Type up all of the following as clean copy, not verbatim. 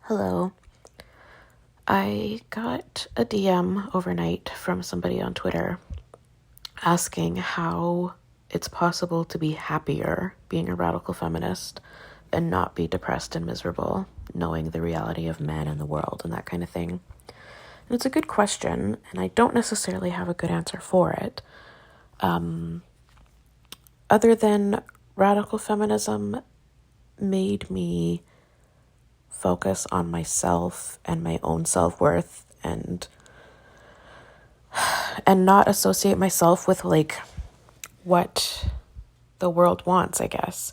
Hello. I got a DM overnight from somebody on Twitter asking how it's possible to be happier being a radical feminist and not be depressed and miserable, knowing the reality of men and the world and that kind of thing. And it's a good question, and I don't necessarily have a good answer for it. Other than radical feminism made me focus on myself and my own self-worth and not associate myself with like what the world wants, I guess.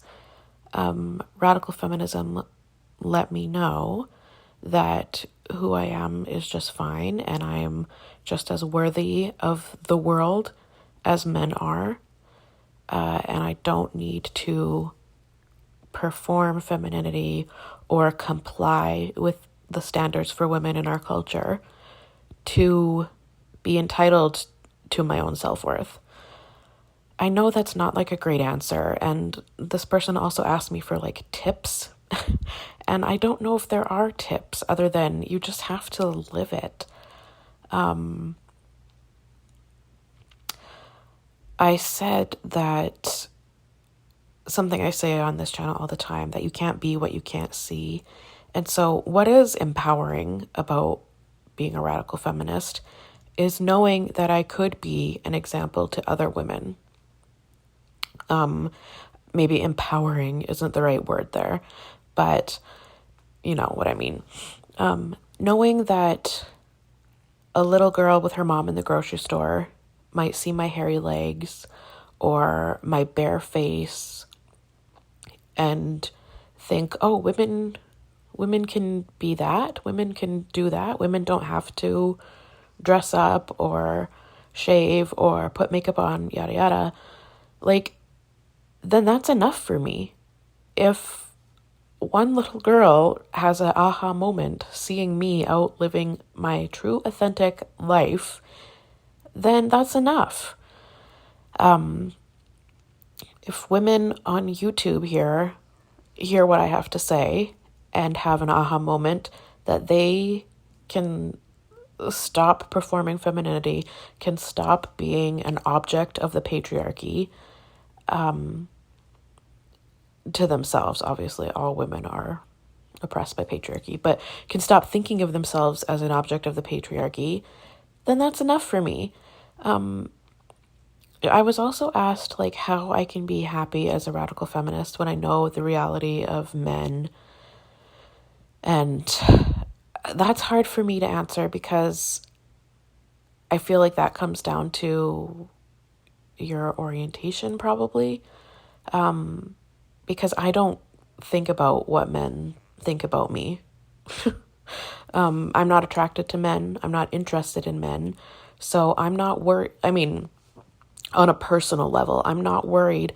Radical feminism let me know that who I am is just fine and I am just as worthy of the world as men are. And I don't need to perform femininity or comply with the standards for women in our culture to be entitled to my own self-worth. I know that's not like a great answer, and this person also asked me for like tips, and I don't know if there are tips other than you just have to live it. I said that something I say on this channel all the time, that you can't be what you can't see. And so what is empowering about being a radical feminist is knowing that I could be an example to other women. Maybe empowering isn't the right word there, but you know what I mean. Knowing that a little girl with her mom in the grocery store might see my hairy legs or my bare face and think, oh, women can be that. Women can do that. Women don't have to dress up or shave or put makeup on, yada, yada. Like, then that's enough for me. If one little girl has an aha moment seeing me out living my true authentic life, then that's enough. If women on YouTube hear what I have to say and have an aha moment that they can stop performing femininity, can stop being an object of the patriarchy, to themselves. Obviously, all women are oppressed by patriarchy, but can stop thinking of themselves as an object of the patriarchy, then that's enough for me. I was also asked like how I can be happy as a radical feminist when I know the reality of men. And that's hard for me to answer because I feel like that comes down to your orientation probably. Because I don't think about what men think about me. I'm not attracted to men. I'm not interested in men. So I'm not worried. I mean, on a personal level, I'm not worried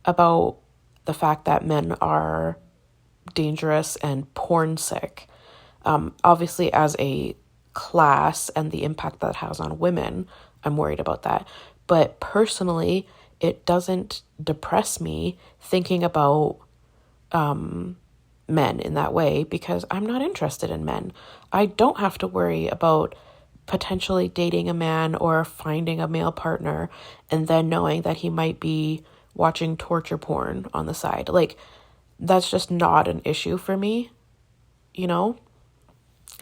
about the fact that men are dangerous and porn sick. Obviously, as a class and the impact that has on women, I'm worried about that. But personally, it doesn't depress me thinking about men in that way because I'm not interested in men. I don't have to worry about potentially dating a man or finding a male partner and then knowing that he might be watching torture porn on the side. Like, that's just not an issue for me, you know?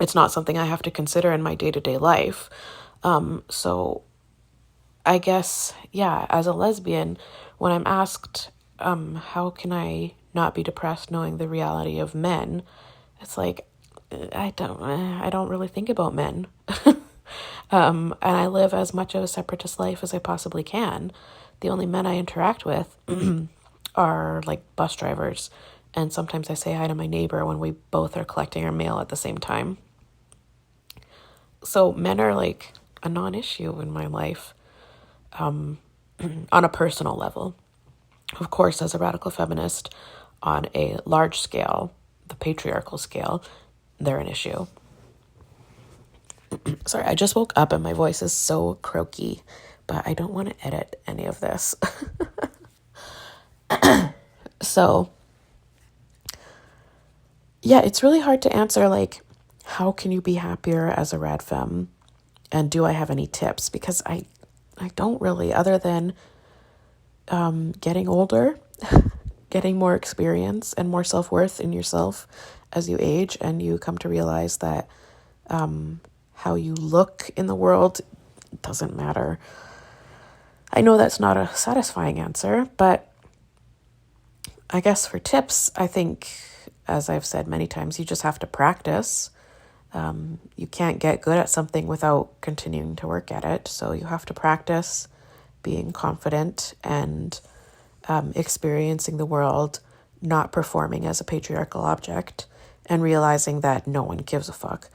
It's not something I have to consider in my day-to-day life. So I guess, yeah, as a lesbian, when I'm asked, how can I not be depressed knowing the reality of men, it's like, I don't really think about men. And I live as much of a separatist life as I possibly can. The only men I interact with are like bus drivers. And sometimes I say hi to my neighbor when we both are collecting our mail at the same time. So men are like a non-issue in my life, on a personal level. Of course, as a radical feminist, on a large scale, the patriarchal scale, they're an issue. Sorry, I just woke up and my voice is so croaky, but I don't want to edit any of this. So yeah, it's really hard to answer, like, how can you be happier as a rad femme? And do I have any tips? Because I don't really, other than getting older, getting more experience and more self-worth in yourself as you age, and you come to realize that how you look in the world doesn't matter. I know that's not a satisfying answer, but I guess for tips, I think, as I've said many times, you just have to practice. You can't get good at something without continuing to work at it. So you have to practice being confident and experiencing the world, not performing as a patriarchal object, and realizing that no one gives a fuck.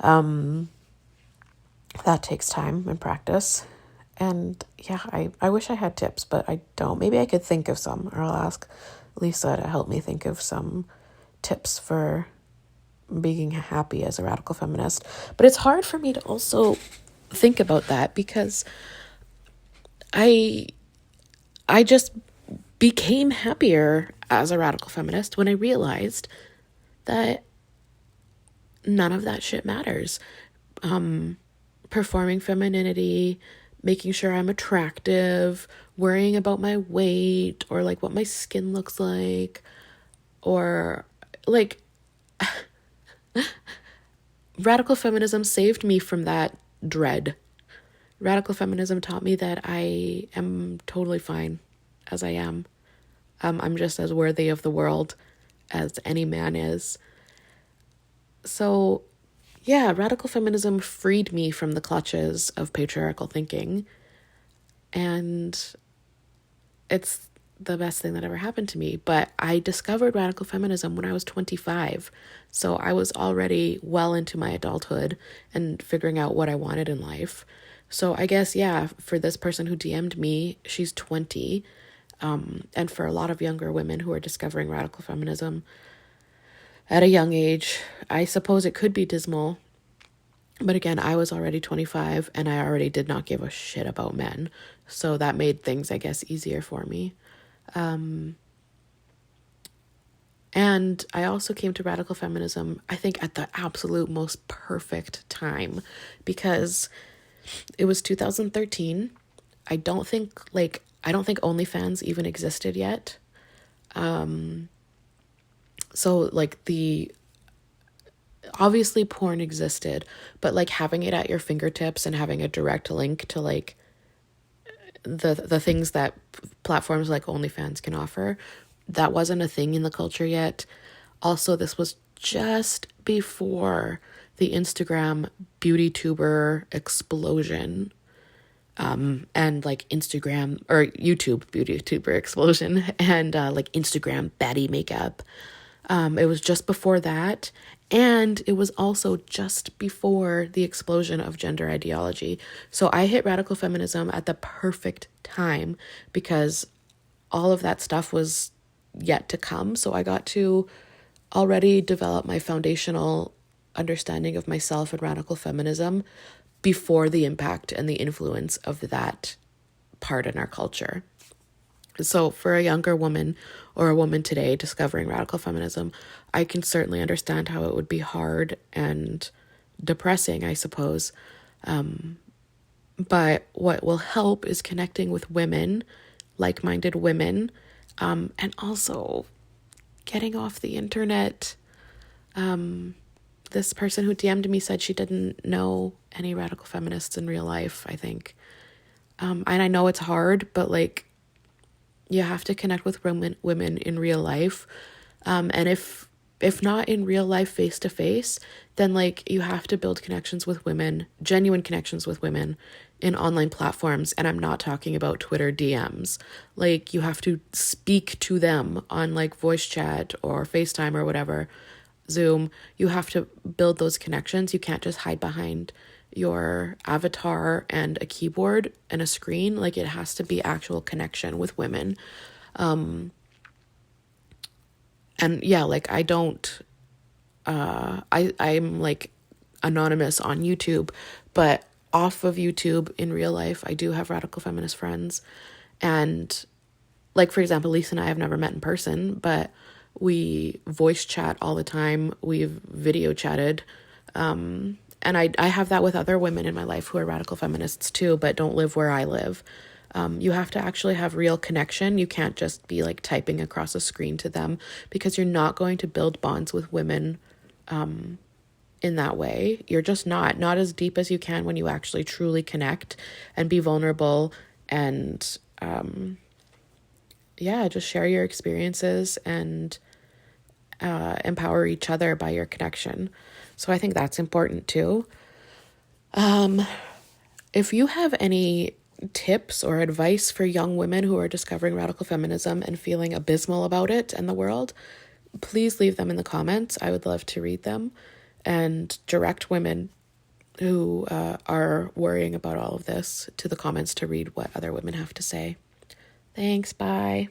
That takes time and practice. And yeah, I wish I had tips, but I don't. Maybe I could think of some, or I'll ask Lisa to help me think of some tips for being happy as a radical feminist. But it's hard for me to also think about that because I just became happier as a radical feminist when I realized that none of that shit matters. Performing femininity, making sure I'm attractive, worrying about my weight or like what my skin looks like, or like radical feminism saved me from that dread. Radical feminism taught me that I am totally fine as I am. I'm just as worthy of the world as any man is. So, yeah, radical feminism freed me from the clutches of patriarchal thinking. And it's the best thing that ever happened to me. But I discovered radical feminism when I was 25. So I was already well into my adulthood and figuring out what I wanted in life. So I guess, yeah, for this person who DM'd me, she's 20. And for a lot of younger women who are discovering radical feminism at a young age, I suppose it could be dismal. But again, I was already 25 and I already did not give a shit about men. So that made things, I guess, easier for me. And I also came to radical feminism, I think, at the absolute most perfect time because it was 2013. I don't think OnlyFans even existed yet. So like obviously porn existed, but like having it at your fingertips and having a direct link to like the things that platforms like OnlyFans can offer, that wasn't a thing in the culture yet. Also, this was just before the Instagram beauty tuber explosion. And like Instagram or YouTube beauty tuber explosion and like Instagram baddie makeup. It was just before that. And it was also just before the explosion of gender ideology. So I hit radical feminism at the perfect time because all of that stuff was yet to come. So I got to already develop my foundational understanding of myself and radical feminism before the impact and the influence of that part in our culture. So for a younger woman or a woman today discovering radical feminism, I can certainly understand how it would be hard and depressing, I suppose. But what will help is connecting with women, like-minded women, and also getting off the internet. This person who DM'd me said she didn't know any radical feminists in real life, I think. And I know it's hard, but like, you have to connect with women in real life. And if not in real life face to face, then like you have to build connections with women, genuine connections with women in online platforms. And I'm not talking about Twitter DMs. Like you have to speak to them on like voice chat or FaceTime or whatever, Zoom. You have to build those connections. You can't just hide behind your avatar and a keyboard and a screen. Like it has to be actual connection with women. And yeah, like I don't, I'm like anonymous on YouTube, but off of YouTube in real life, I do have radical feminist friends. And like, for example, Lisa and I have never met in person, but We voice chat all the time. We've video chatted. And I have that with other women in my life who are radical feminists too, but don't live where I live. You have to actually have real connection. You can't just be like typing across a screen to them, because you're not going to build bonds with women in that way. You're just not as deep as you can when you actually truly connect and be vulnerable and just share your experiences and empower each other by your connection. So I think that's important too. If you have any tips or advice for young women who are discovering radical feminism and feeling abysmal about it and the world, please leave them in the comments. I would love to read them and direct women who are worrying about all of this to the comments to read what other women have to say. Thanks, bye.